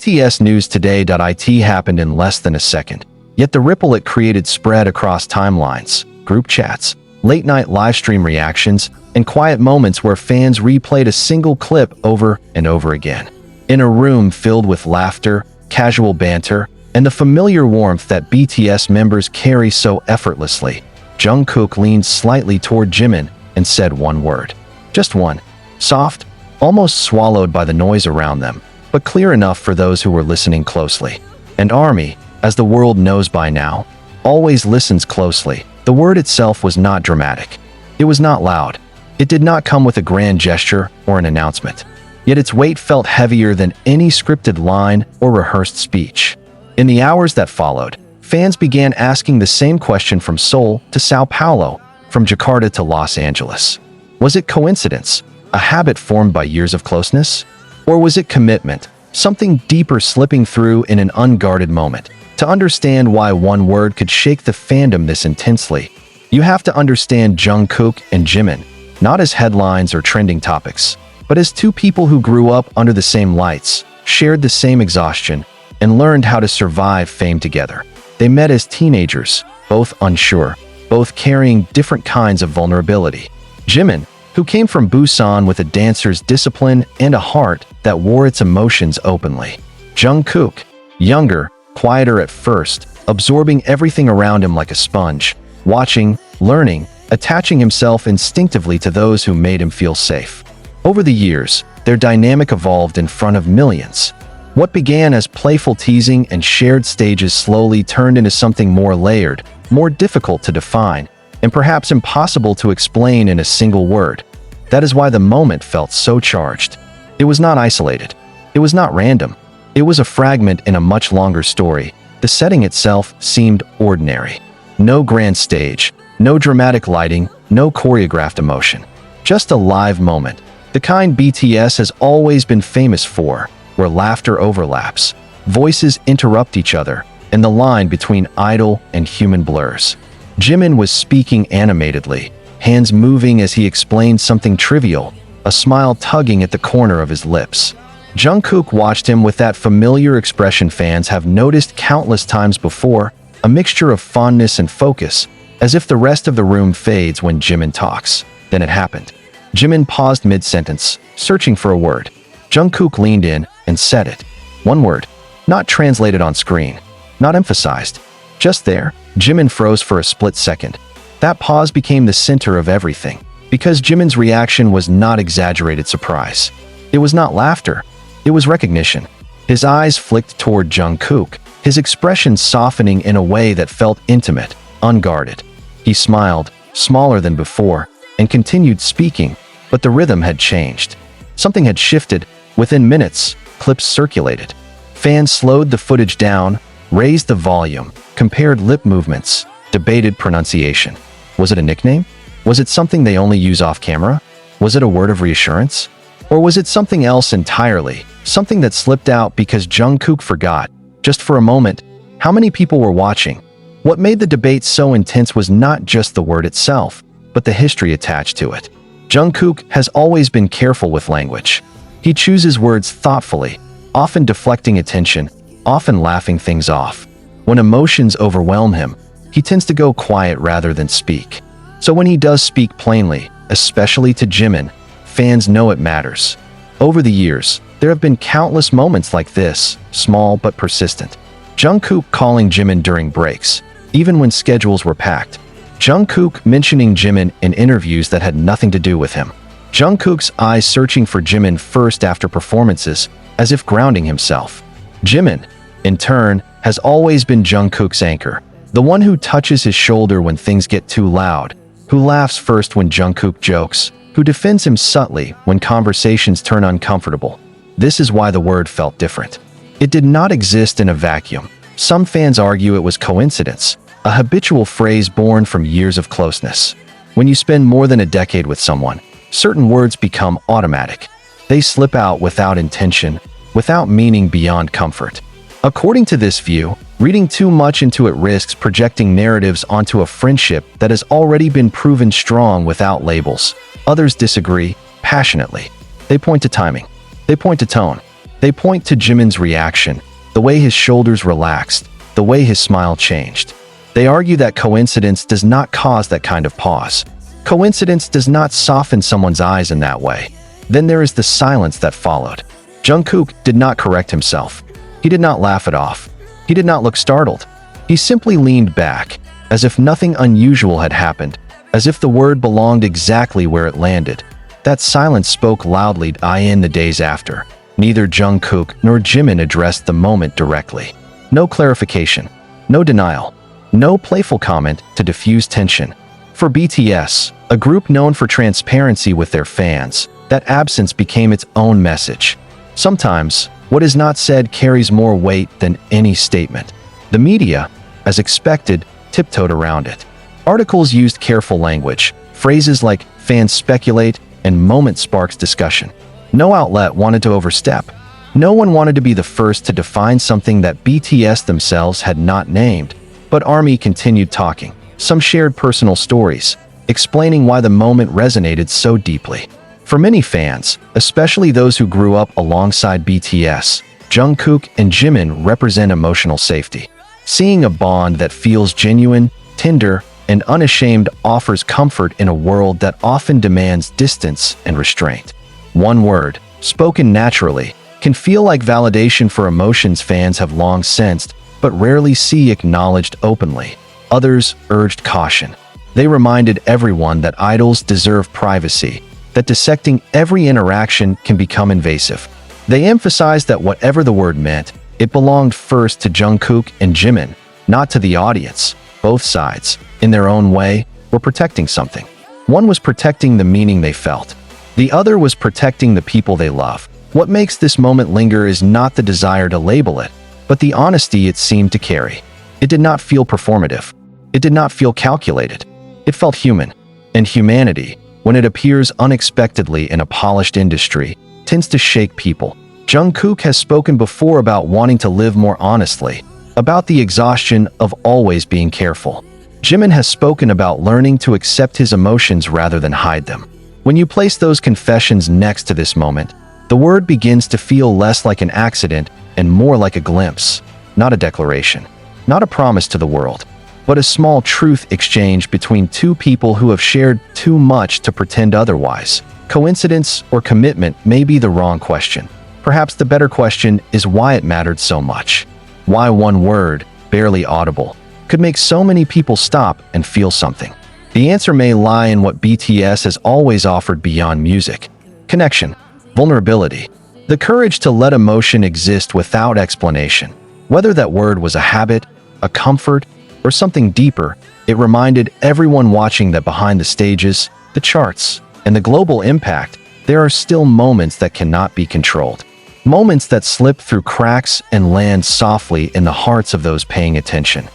BTS News Today.it happened in less than a second, yet the ripple it created spread across timelines, group chats, late-night livestream reactions, and quiet moments where fans replayed a single clip over and over again. In a room filled with laughter, casual banter, and the familiar warmth that BTS members carry so effortlessly, Jungkook leaned slightly toward Jimin and said one word. Just one. Soft, almost swallowed by the noise around them, but clear enough for those who were listening closely. And ARMY, as the world knows by now, always listens closely. The word itself was not dramatic. It was not loud. It did not come with a grand gesture or an announcement. Yet its weight felt heavier than any scripted line or rehearsed speech. In the hours that followed, fans began asking the same question from Seoul to Sao Paulo, from Jakarta to Los Angeles. Was it coincidence, a habit formed by years of closeness? Or was it commitment, something deeper slipping through in an unguarded moment? To understand why one word could shake the fandom this intensely, you have to understand Jungkook and Jimin, not as headlines or trending topics, but as two people who grew up under the same lights, shared the same exhaustion, and learned how to survive fame together. They met as teenagers, both unsure, both carrying different kinds of vulnerability. Jimin, who came from Busan with a dancer's discipline and a heart that wore its emotions openly. Jungkook, younger, quieter at first, absorbing everything around him like a sponge, watching, learning, attaching himself instinctively to those who made him feel safe. Over the years, their dynamic evolved in front of millions. What began as playful teasing and shared stages slowly turned into something more layered, more difficult to define, and perhaps impossible to explain in a single word. That is why the moment felt so charged. It was not isolated. It was not random. It was a fragment in a much longer story. The setting itself seemed ordinary. No grand stage, no dramatic lighting, no choreographed emotion. Just a live moment, the kind BTS has always been famous for, where laughter overlaps, voices interrupt each other, and the line between idol and human blurs. Jimin was speaking animatedly, hands moving as he explained something trivial, a smile tugging at the corner of his lips. Jungkook watched him with that familiar expression fans have noticed countless times before, a mixture of fondness and focus, as if the rest of the room fades when Jimin talks. Then it happened. Jimin paused mid-sentence, searching for a word. Jungkook leaned in and said it. One word, not translated on screen, not emphasized. Just there, Jimin froze for a split second. That pause became the center of everything, because Jimin's reaction was not exaggerated surprise. It was not laughter. It was recognition. His eyes flicked toward Jungkook, his expression softening in a way that felt intimate, unguarded. He smiled, smaller than before, and continued speaking, but the rhythm had changed. Something had shifted. Within minutes, clips circulated. Fans slowed the footage down, raised the volume, compared lip movements, debated pronunciation. Was it a nickname? Was it something they only use off camera? Was it a word of reassurance? Or was it something else entirely, something that slipped out because Jungkook forgot, just for a moment, how many people were watching? What made the debate so intense was not just the word itself, but the history attached to it. Jungkook has always been careful with language. He chooses words thoughtfully, often deflecting attention, often laughing things off. When emotions overwhelm him, he tends to go quiet rather than speak. So when he does speak plainly, especially to Jimin, fans know it matters. Over the years, there have been countless moments like this, small but persistent. Jungkook calling Jimin during breaks, even when schedules were packed. Jungkook mentioning Jimin in interviews that had nothing to do with him. Jungkook's eyes searching for Jimin first after performances, as if grounding himself. Jimin, in turn, has always been Jungkook's anchor, the one who touches his shoulder when things get too loud, who laughs first when Jungkook jokes, who defends him subtly when conversations turn uncomfortable. This is why the word felt different. It did not exist in a vacuum. Some fans argue it was coincidence, a habitual phrase born from years of closeness. When you spend more than a decade with someone, certain words become automatic. They slip out without intention, without meaning beyond comfort. According to this view, reading too much into it risks projecting narratives onto a friendship that has already been proven strong without labels. Others disagree, passionately. They point to timing. They point to tone. They point to Jimin's reaction, the way his shoulders relaxed, the way his smile changed. They argue that coincidence does not cause that kind of pause. Coincidence does not soften someone's eyes in that way. Then there is the silence that followed. Jungkook did not correct himself. He did not laugh it off. He did not look startled. He simply leaned back, as if nothing unusual had happened, as if the word belonged exactly where it landed. That silence spoke loudly in the days after. Neither Jungkook nor Jimin addressed the moment directly. No clarification, no denial, no playful comment to diffuse tension. For BTS, a group known for transparency with their fans, that absence became its own message. Sometimes, what is not said carries more weight than any statement. The media, as expected, tiptoed around it. Articles used careful language, phrases like "fans speculate" and "moment sparks discussion." No outlet wanted to overstep. No one wanted to be the first to define something that BTS themselves had not named. But ARMY continued talking. Some shared personal stories, explaining why the moment resonated so deeply. For many fans, especially those who grew up alongside BTS, Jungkook and Jimin represent emotional safety. Seeing a bond that feels genuine, tender, and unashamed offers comfort in a world that often demands distance and restraint. One word, spoken naturally, can feel like validation for emotions fans have long sensed, but rarely see acknowledged openly. Others urged caution. They reminded everyone that idols deserve privacy, that dissecting every interaction can become invasive. They emphasized that whatever the word meant, it belonged first to Jungkook and Jimin, not to the audience. Both sides, in their own way, were protecting something. One was protecting the meaning they felt. The other was protecting the people they love. What makes this moment linger is not the desire to label it, but the honesty it seemed to carry. It did not feel performative. It did not feel calculated. It felt human. And humanity, when it appears unexpectedly in a polished industry, tends to shake people. Jungkook has spoken before about wanting to live more honestly, about the exhaustion of always being careful. Jimin has spoken about learning to accept his emotions rather than hide them. When you place those confessions next to this moment, the word begins to feel less like an accident and more like a glimpse, not a declaration, not a promise to the world, but a small truth exchange between two people who have shared too much to pretend otherwise. Coincidence or commitment may be the wrong question. Perhaps the better question is why it mattered so much. Why one word, barely audible, could make so many people stop and feel something. The answer may lie in what BTS has always offered beyond music: connection, vulnerability, the courage to let emotion exist without explanation. Whether that word was a habit, a comfort, or something deeper, it reminded everyone watching that behind the stages, the charts, and the global impact, there are still moments that cannot be controlled. Moments that slip through cracks and land softly in the hearts of those paying attention.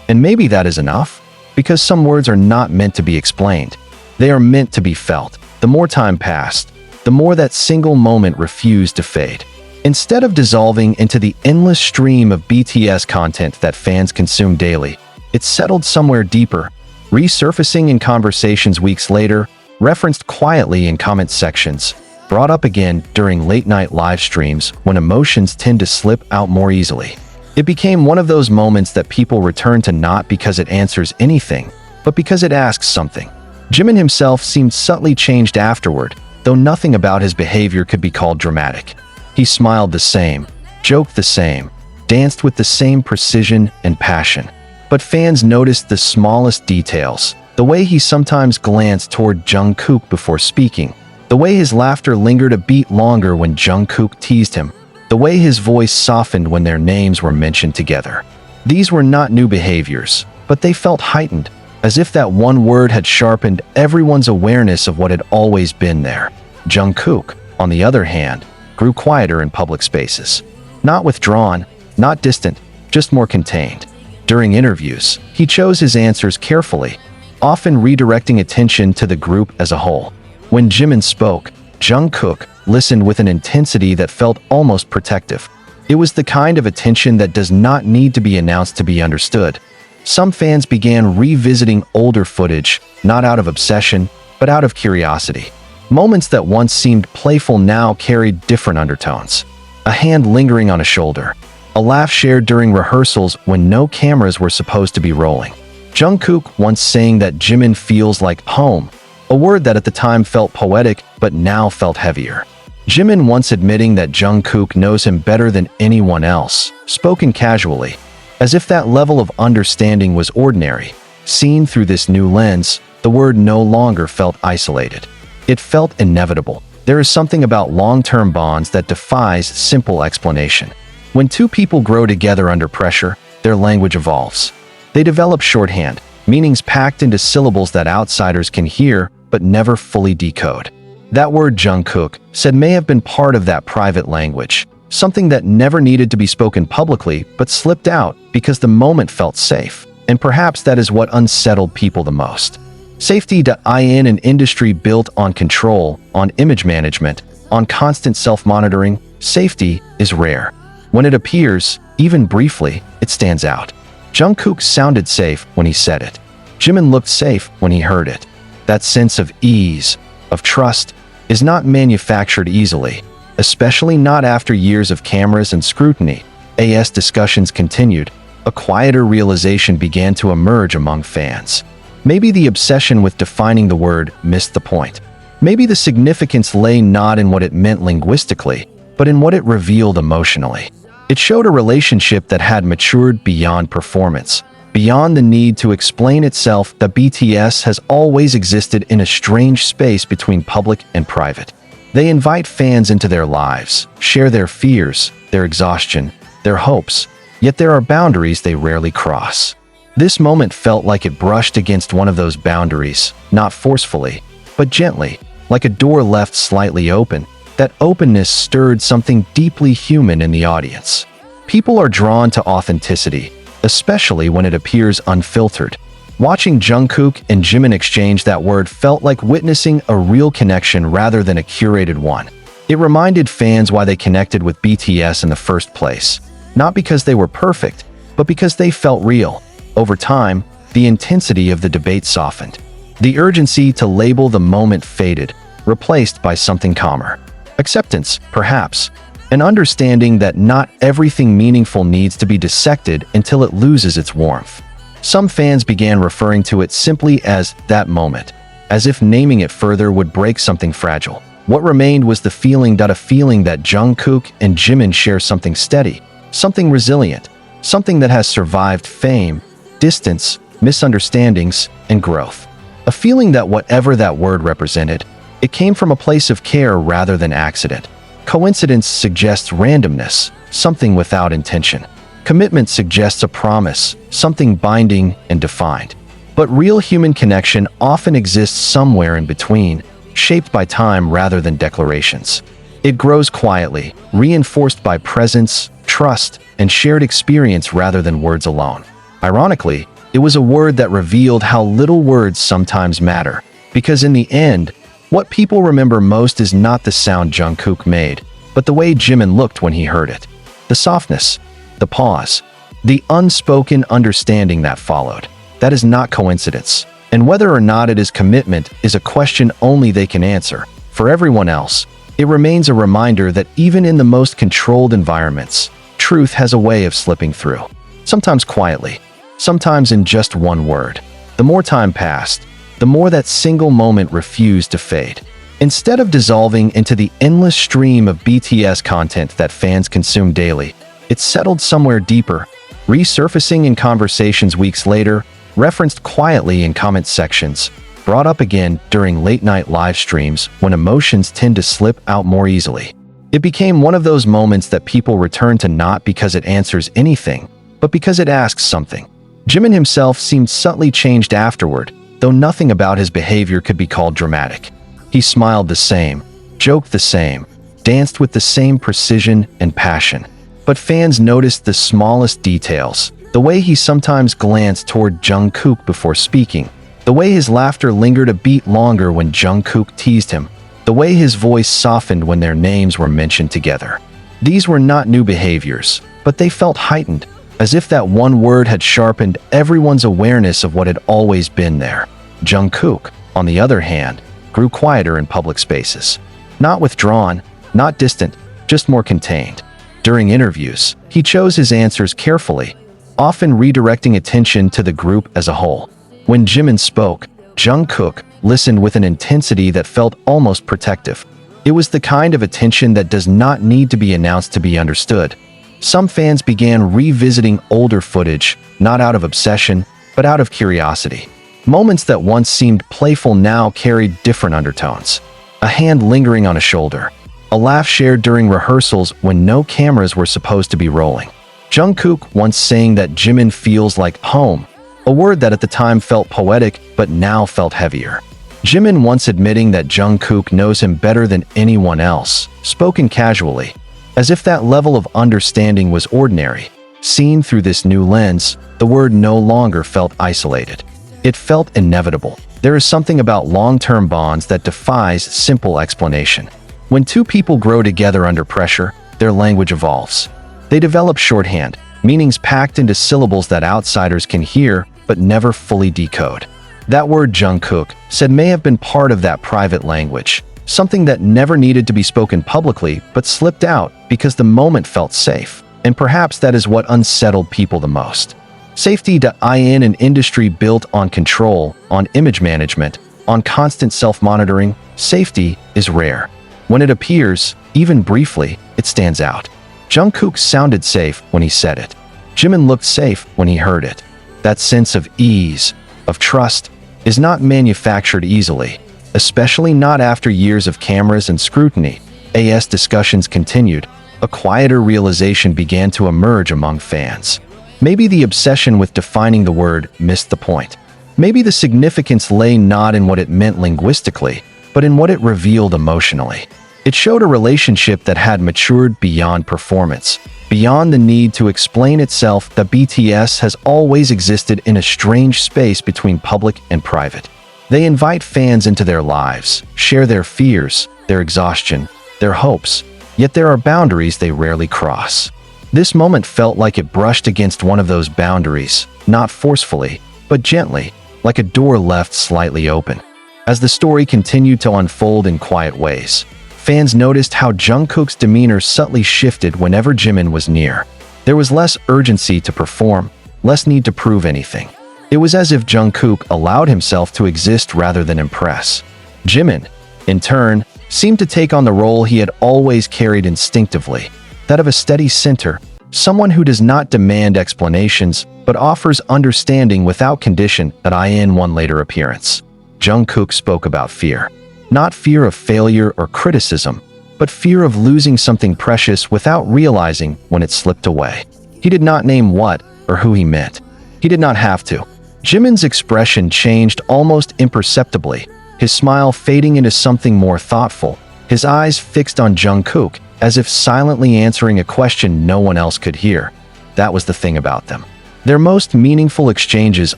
And maybe that is enough, because some words are not meant to be explained. They are meant to be felt. The more time passed, the more that single moment refused to fade. Instead of dissolving into the endless stream of BTS content that fans consume daily, it settled somewhere deeper, resurfacing in conversations weeks later, referenced quietly in comment sections, brought up again during late-night live streams when emotions tend to slip out more easily. It became one of those moments that people return to not because it answers anything, but because it asks something. Jimin himself seemed subtly changed afterward, though nothing about his behavior could be called dramatic. He smiled the same, joked the same, danced with the same precision and passion. But fans noticed the smallest details, the way he sometimes glanced toward Jungkook before speaking, the way his laughter lingered a beat longer when Jungkook teased him, the way his voice softened when their names were mentioned together. These were not new behaviors, but they felt heightened, as if that one word had sharpened everyone's awareness of what had always been there. Jungkook, on the other hand, grew quieter in public spaces. Not withdrawn, not distant, just more contained. During interviews, he chose his answers carefully, often redirecting attention to the group as a whole. When Jimin spoke, Jungkook listened with an intensity that felt almost protective. It was the kind of attention that does not need to be announced to be understood. Some fans began revisiting older footage, not out of obsession, but out of curiosity. Moments that once seemed playful now carried different undertones. a hand lingering on a shoulder, a laugh shared during rehearsals when no cameras were supposed to be rolling. Jungkook once saying that Jimin feels like home, a word that at the time felt poetic but now felt heavier. Jimin once admitting that Jungkook knows him better than anyone else, spoken casually, as if that level of understanding was ordinary. Seen through this new lens, the word no longer felt isolated. It felt inevitable. There is something about long-term bonds that defies simple explanation. When two people grow together under pressure, their language evolves. They develop shorthand, meanings packed into syllables that outsiders can hear but never fully decode. That word Jungkook said may have been part of that private language, something that never needed to be spoken publicly but slipped out because the moment felt safe. And perhaps that is what unsettled people the most. Safety in an industry built on control, on image management, on constant self-monitoring, safety is rare. When it appears, even briefly, it stands out. Jungkook sounded safe when he said it. Jimin looked safe when he heard it. That sense of ease, of trust, is not manufactured easily, especially not after years of cameras and scrutiny. As discussions continued, a quieter realization began to emerge among fans. Maybe the obsession with defining the word missed the point. Maybe the significance lay not in what it meant linguistically, but in what it revealed emotionally. It showed a relationship that had matured beyond performance, beyond the need to explain itself. That BTS has always existed in a strange space between public and private. They invite fans into their lives, share their fears, their exhaustion, their hopes, yet there are boundaries they rarely cross. This moment felt like it brushed against one of those boundaries, not forcefully, but gently, like a door left slightly open. That openness stirred something deeply human in the audience. People are drawn to authenticity, especially when it appears unfiltered. Watching Jungkook and Jimin exchange that word felt like witnessing a real connection rather than a curated one. It reminded fans why they connected with BTS in the first place. Not because they were perfect, but because they felt real. Over time, the intensity of the debate softened. The urgency to label the moment faded, replaced by something calmer. Acceptance, perhaps. An understanding that not everything meaningful needs to be dissected until it loses its warmth. Some fans began referring to it simply as that moment, as if naming it further would break something fragile. What remained was the feeling that Jungkook and Jimin share something steady, something resilient, something that has survived fame, distance, misunderstandings, and growth. A feeling that whatever that word represented, it came from a place of care rather than accident. Coincidence suggests randomness, something without intention. Commitment suggests a promise, something binding and defined. But real human connection often exists somewhere in between, shaped by time rather than declarations. It grows quietly, reinforced by presence, trust, and shared experience rather than words alone. Ironically, it was a word that revealed how little words sometimes matter, because in the end, what people remember most is not the sound Jungkook made, but the way Jimin looked when he heard it. The softness, the pause, the unspoken understanding that followed. That is not coincidence. And whether or not it is commitment is a question only they can answer. For everyone else, it remains a reminder that even in the most controlled environments, truth has a way of slipping through. Sometimes quietly, sometimes in just one word. The more time passed, the more that single moment refused to fade. Instead of dissolving into the endless stream of BTS content that fans consume daily, it settled somewhere deeper, resurfacing in conversations weeks later, referenced quietly in comment sections, brought up again during late-night live streams when emotions tend to slip out more easily. It became one of those moments that people return to not because it answers anything, but because it asks something. Jimin himself seemed subtly changed afterward, though nothing about his behavior could be called dramatic. He smiled the same, joked the same, danced with the same precision and passion. But fans noticed the smallest details, the way he sometimes glanced toward Jungkook before speaking, the way his laughter lingered a beat longer when Jungkook teased him, the way his voice softened when their names were mentioned together. These were not new behaviors, but they felt heightened, as if that one word had sharpened everyone's awareness of what had always been there. Jungkook, on the other hand, grew quieter in public spaces. Not withdrawn, not distant, just more contained. During interviews, he chose his answers carefully, often redirecting attention to the group as a whole. When Jimin spoke, Jungkook listened with an intensity that felt almost protective. It was the kind of attention that does not need to be announced to be understood. Some fans began revisiting older footage, not out of obsession, but out of curiosity. Moments that once seemed playful now carried different undertones. A hand lingering on a shoulder. A laugh shared during rehearsals when no cameras were supposed to be rolling. Jungkook once saying that Jimin feels like home, a word that at the time felt poetic but now felt heavier. Jimin once admitting that Jungkook knows him better than anyone else, spoken casually, as if that level of understanding was ordinary. Seen through this new lens, the word no longer felt isolated. It felt inevitable. There is something about long-term bonds that defies simple explanation. When two people grow together under pressure, their language evolves. They develop shorthand, meanings packed into syllables that outsiders can hear but never fully decode. That word Jungkook said may have been part of that private language, something that never needed to be spoken publicly but slipped out because the moment felt safe. And perhaps that is what unsettled people the most. Safety in an industry built on control, on image management, on constant self-monitoring, safety is rare. When it appears, even briefly, it stands out. Jungkook sounded safe when he said it. Jimin looked safe when he heard it. That sense of ease, of trust, is not manufactured easily, especially not after years of cameras and scrutiny. As discussions continued, a quieter realization began to emerge among fans. Maybe the obsession with defining the word missed the point. Maybe the significance lay not in what it meant linguistically, but in what it revealed emotionally. It showed a relationship that had matured beyond performance, beyond the need to explain itself. That BTS has always existed in a strange space between public and private. They invite fans into their lives, share their fears, their exhaustion, their hopes, yet there are boundaries they rarely cross. This moment felt like it brushed against one of those boundaries, not forcefully, but gently, like a door left slightly open. As the story continued to unfold in quiet ways, fans noticed how Jungkook's demeanor subtly shifted whenever Jimin was near. There was less urgency to perform, less need to prove anything. It was as if Jungkook allowed himself to exist rather than impress. Jimin, in turn, seemed to take on the role he had always carried instinctively, that of a steady center, someone who does not demand explanations but offers understanding without condition. In one later appearance, Jungkook spoke about fear. Not fear of failure or criticism, but fear of losing something precious without realizing when it slipped away. He did not name what or who he meant. He did not have to. Jimin's expression changed almost imperceptibly, his smile fading into something more thoughtful, his eyes fixed on Jungkook, as if silently answering a question no one else could hear. That was the thing about them. Their most meaningful exchanges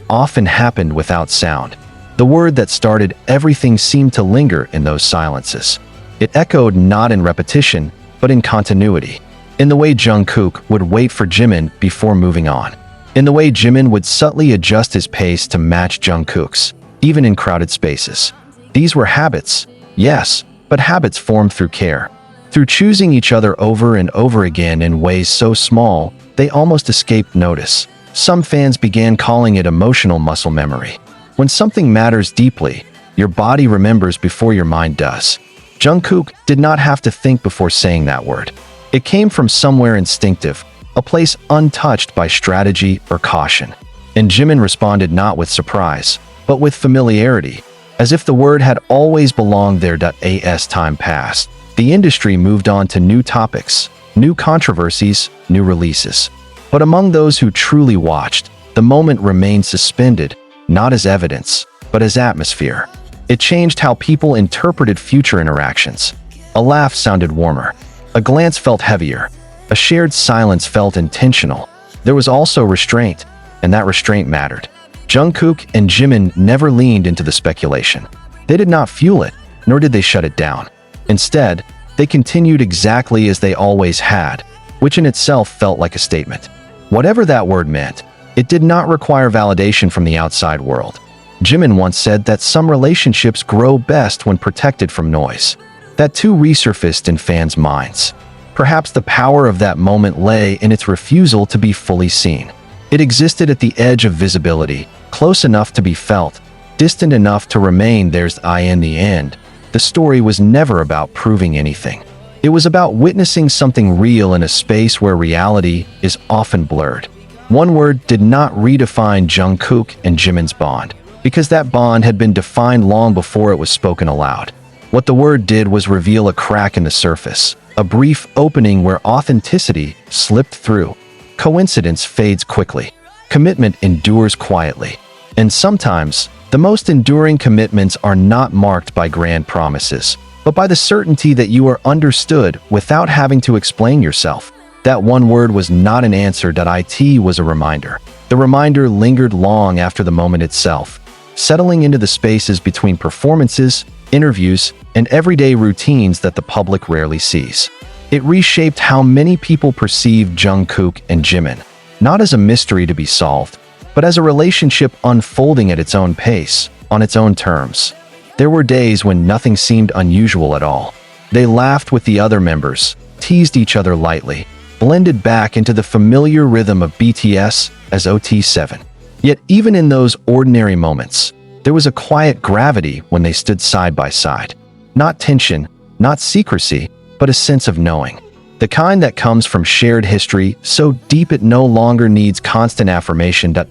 often happened without sound. The word that started everything seemed to linger in those silences. It echoed not in repetition, but in continuity. In the way Jungkook would wait for Jimin before moving on. In the way Jimin would subtly adjust his pace to match Jungkook's, even in crowded spaces. These were habits, yes, but habits formed through care. Through choosing each other over and over again in ways so small, they almost escaped notice. Some fans began calling it emotional muscle memory. When something matters deeply, your body remembers before your mind does. Jungkook did not have to think before saying that word. It came from somewhere instinctive, a place untouched by strategy or caution. And Jimin responded not with surprise, but with familiarity, as if the word had always belonged there. As time passed, the industry moved on to new topics, new controversies, new releases. But among those who truly watched, the moment remained suspended, not as evidence, but as atmosphere. It changed how people interpreted future interactions. A laugh sounded warmer. A glance felt heavier. A shared silence felt intentional. There was also restraint, and that restraint mattered. Jungkook and Jimin never leaned into the speculation. They did not fuel it, nor did they shut it down. Instead, they continued exactly as they always had, which in itself felt like a statement. Whatever that word meant, it did not require validation from the outside world. Jimin once said that some relationships grow best when protected from noise. That too resurfaced in fans' minds. Perhaps the power of that moment lay in its refusal to be fully seen. It existed at the edge of visibility, close enough to be felt, distant enough to remain there's in the end. The story was never about proving anything. It was about witnessing something real in a space where reality is often blurred. One word did not redefine Jungkook and Jimin's bond, because that bond had been defined long before it was spoken aloud. What the word did was reveal a crack in the surface, a brief opening where authenticity slipped through. Coincidence fades quickly. Commitment endures quietly. And sometimes, the most enduring commitments are not marked by grand promises, but by the certainty that you are understood without having to explain yourself. That one word was not an answer. It was a reminder. The reminder lingered long after the moment itself, settling into the spaces between performances, interviews, and everyday routines that the public rarely sees. It reshaped how many people perceive Jungkook and Jimin, not as a mystery to be solved, but as a relationship unfolding at its own pace, on its own terms. There were days when nothing seemed unusual at all. They laughed with the other members, teased each other lightly, blended back into the familiar rhythm of BTS as OT7. Yet even in those ordinary moments, there was a quiet gravity when they stood side by side. Not tension, not secrecy, but a sense of knowing. The kind that comes from shared history so deep it no longer needs constant affirmation. At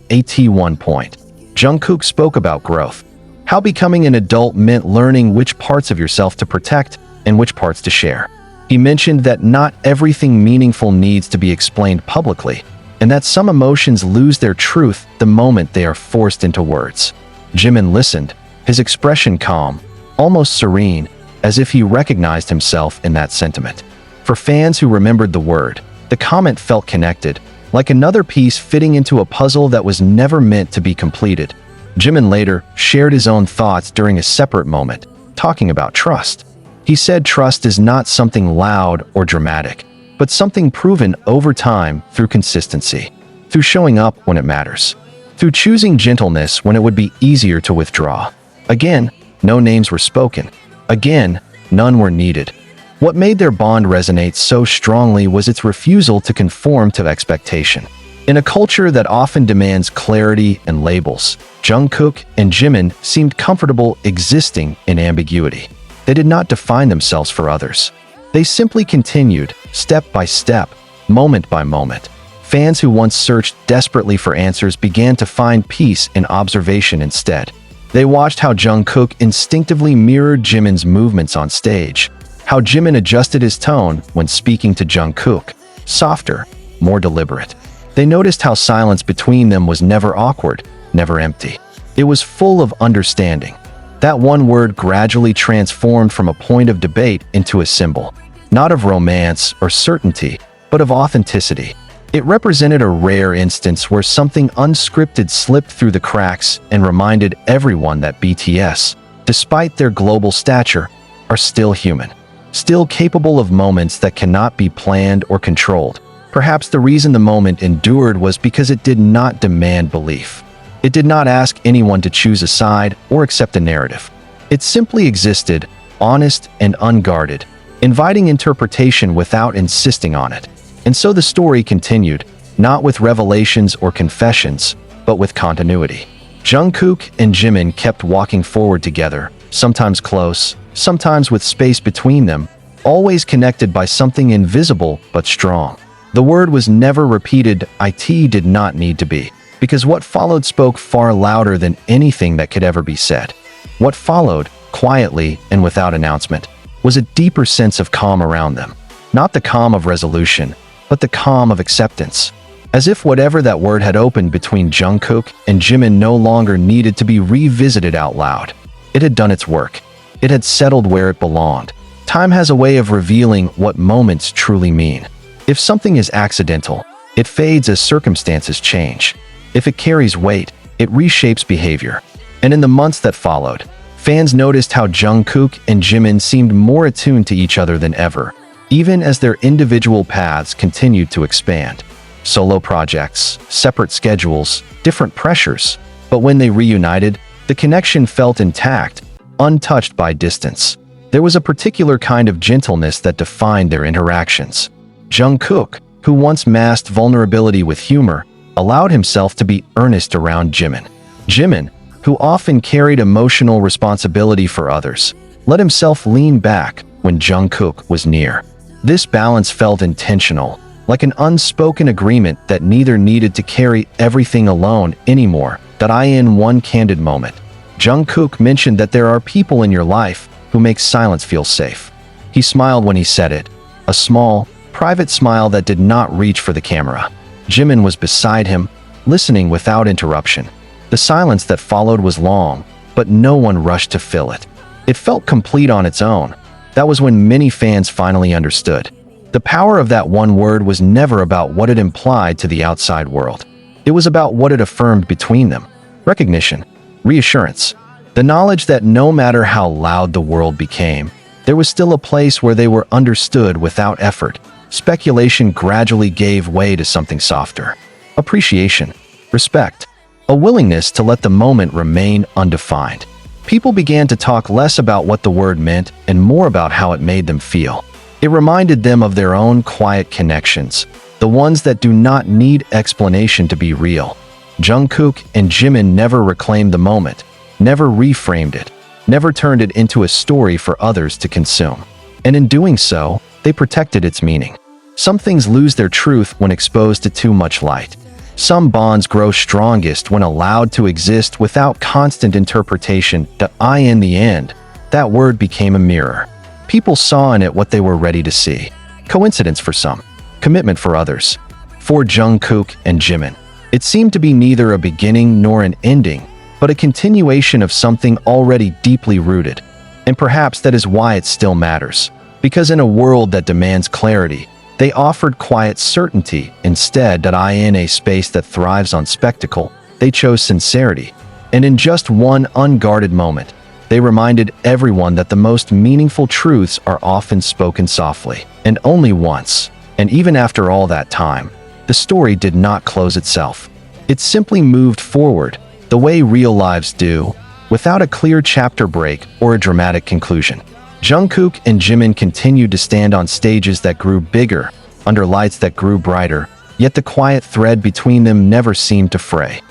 one point, Jungkook spoke about growth, how becoming an adult meant learning which parts of yourself to protect and which parts to share. He mentioned that not everything meaningful needs to be explained publicly, and that some emotions lose their truth the moment they are forced into words. Jimin listened, his expression calm, almost serene, as if he recognized himself in that sentiment. For fans who remembered the word, the comment felt connected, like another piece fitting into a puzzle that was never meant to be completed. Jimin later shared his own thoughts during a separate moment, talking about trust. He said trust is not something loud or dramatic, but something proven over time through consistency, through showing up when it matters, through choosing gentleness when it would be easier to withdraw. Again, no names were spoken. Again, none were needed. What made their bond resonate so strongly was its refusal to conform to expectation. In a culture that often demands clarity and labels, Jungkook and Jimin seemed comfortable existing in ambiguity. They did not define themselves for others. They simply continued, step by step, moment by moment. Fans who once searched desperately for answers began to find peace in observation instead. They watched how Jungkook instinctively mirrored Jimin's movements on stage, how Jimin adjusted his tone when speaking to Jungkook, softer, more deliberate. They noticed how silence between them was never awkward, never empty. It was full of understanding. That one word gradually transformed from a point of debate into a symbol, not of romance or certainty, but of authenticity. It represented a rare instance where something unscripted slipped through the cracks and reminded everyone that BTS, despite their global stature, are still human, still capable of moments that cannot be planned or controlled. Perhaps the reason the moment endured was because it did not demand belief. It did not ask anyone to choose a side or accept a narrative. It simply existed, honest and unguarded, inviting interpretation without insisting on it. And so the story continued, not with revelations or confessions, but with continuity. Jungkook and Jimin kept walking forward together, sometimes close, sometimes with space between them, always connected by something invisible but strong. The word was never repeated. It did not need to be, because what followed spoke far louder than anything that could ever be said. What followed, quietly and without announcement, was a deeper sense of calm around them. Not the calm of resolution, but the calm of acceptance. As if whatever that word had opened between Jungkook and Jimin no longer needed to be revisited out loud. It had done its work. It had settled where it belonged. Time has a way of revealing what moments truly mean. If something is accidental, it fades as circumstances change. If it carries weight, it reshapes behavior. And in the months that followed, fans noticed how Jungkook and Jimin seemed more attuned to each other than ever, even as their individual paths continued to expand. Solo projects, separate schedules, different pressures. But when they reunited, the connection felt intact, untouched by distance. There was a particular kind of gentleness that defined their interactions. Jungkook, who once masked vulnerability with humor, allowed himself to be earnest around Jimin. Jimin, who often carried emotional responsibility for others, let himself lean back when Jungkook was near. This balance felt intentional, like an unspoken agreement that neither needed to carry everything alone anymore. In one candid moment, Jungkook mentioned that there are people in your life who make silence feel safe. He smiled when he said it, a small, private smile that did not reach for the camera. Jimin was beside him, listening without interruption. The silence that followed was long, but no one rushed to fill it. It felt complete on its own. That was when many fans finally understood. The power of that one word was never about what it implied to the outside world. It was about what it affirmed between them. Recognition, reassurance, the knowledge that no matter how loud the world became, there was still a place where they were understood without effort. Speculation gradually gave way to something softer. Appreciation, respect, a willingness to let the moment remain undefined. People began to talk less about what the word meant and more about how it made them feel. It reminded them of their own quiet connections, the ones that do not need explanation to be real. Jungkook and Jimin never reclaimed the moment, never reframed it, never turned it into a story for others to consume. And in doing so, they protected its meaning. Some things lose their truth when exposed to too much light. Some bonds grow strongest when allowed to exist without constant interpretation. In the end, that word became a mirror. People saw in it what they were ready to see. Coincidence for some, commitment for others. For Jungkook and Jimin, it seemed to be neither a beginning nor an ending, but a continuation of something already deeply rooted. And perhaps that is why it still matters. Because in a world that demands clarity, they offered quiet certainty instead. In a space that thrives on spectacle, they chose sincerity. And in just one unguarded moment, they reminded everyone that the most meaningful truths are often spoken softly, and only once. And even after all that time, the story did not close itself. It simply moved forward, the way real lives do, without a clear chapter break or a dramatic conclusion. Jungkook and Jimin continued to stand on stages that grew bigger, under lights that grew brighter, yet the quiet thread between them never seemed to fray.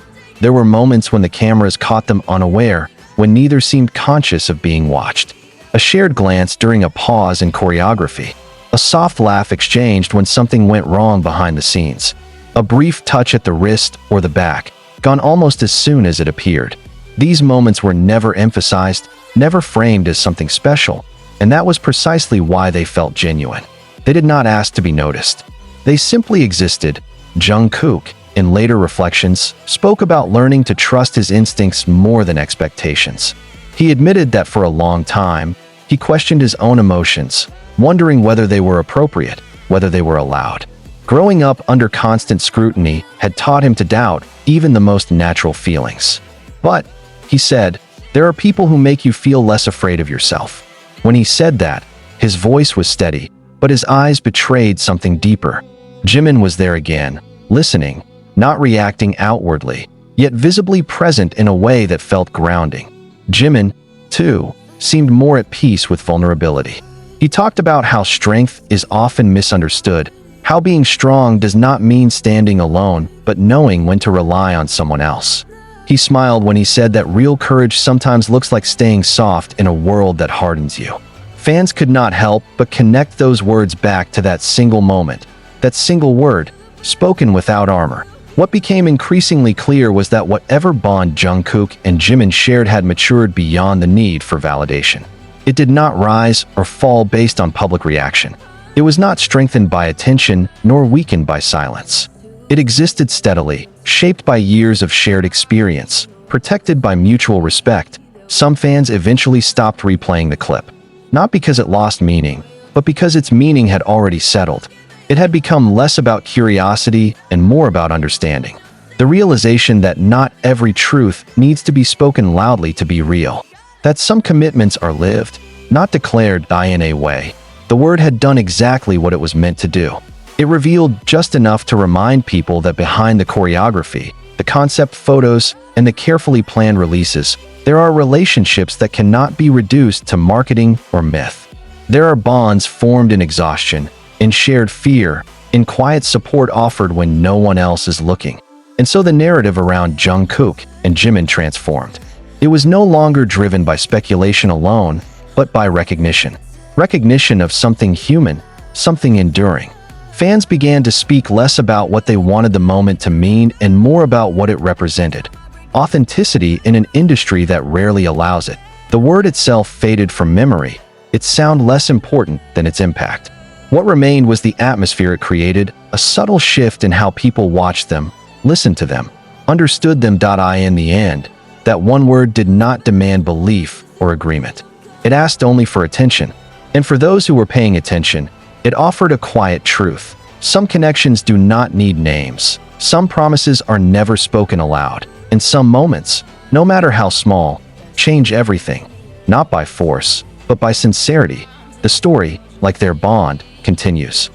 There were moments when the cameras caught them unaware, when neither seemed conscious of being watched. A shared glance during a pause in choreography. A soft laugh exchanged when something went wrong behind the scenes. A brief touch at the wrist or the back, gone almost as soon as it appeared. These moments were never emphasized, never framed as something special. And that was precisely why they felt genuine. They did not ask to be noticed. They simply existed. Jungkook, in later reflections, spoke about learning to trust his instincts more than expectations. He admitted that for a long time, he questioned his own emotions, wondering whether they were appropriate, whether they were allowed. Growing up under constant scrutiny had taught him to doubt even the most natural feelings. But, he said, there are people who make you feel less afraid of yourself. When he said that, his voice was steady, but his eyes betrayed something deeper. Jimin was there again, listening, not reacting outwardly, yet visibly present in a way that felt grounding. Jimin, too, seemed more at peace with vulnerability. He talked about how strength is often misunderstood, how being strong does not mean standing alone, but knowing when to rely on someone else. He smiled when he said that real courage sometimes looks like staying soft in a world that hardens you. Fans could not help but connect those words back to that single moment, that single word, spoken without armor. What became increasingly clear was that whatever bond Jungkook and Jimin shared had matured beyond the need for validation. It did not rise or fall based on public reaction. It was not strengthened by attention nor weakened by silence. It existed steadily, shaped by years of shared experience, protected by mutual respect. Some fans eventually stopped replaying the clip. Not because it lost meaning, but because its meaning had already settled. It had become less about curiosity and more about understanding. The realization that not every truth needs to be spoken loudly to be real. That some commitments are lived, not declared in a way. The word had done exactly what it was meant to do. It revealed just enough to remind people that behind the choreography, the concept photos, and the carefully planned releases, there are relationships that cannot be reduced to marketing or myth. There are bonds formed in exhaustion, in shared fear, in quiet support offered when no one else is looking. And so the narrative around Jungkook and Jimin transformed. It was no longer driven by speculation alone, but by recognition. Recognition of something human, something enduring. Fans began to speak less about what they wanted the moment to mean and more about what it represented. Authenticity in an industry that rarely allows it. The word itself faded from memory, its sound less important than its impact. What remained was the atmosphere it created, a subtle shift in how people watched them, listened to them, understood them. In the end, that one word did not demand belief or agreement. It asked only for attention. And for those who were paying attention, it offered a quiet truth. Some connections do not need names. Some promises are never spoken aloud. And some moments, no matter how small, change everything. Not by force, but by sincerity. The story, like their bond, continues.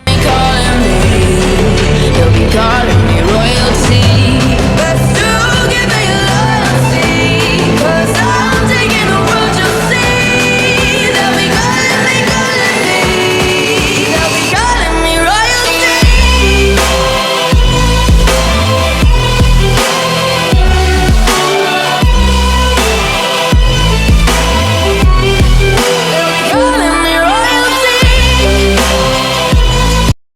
They'll be calling me royalty.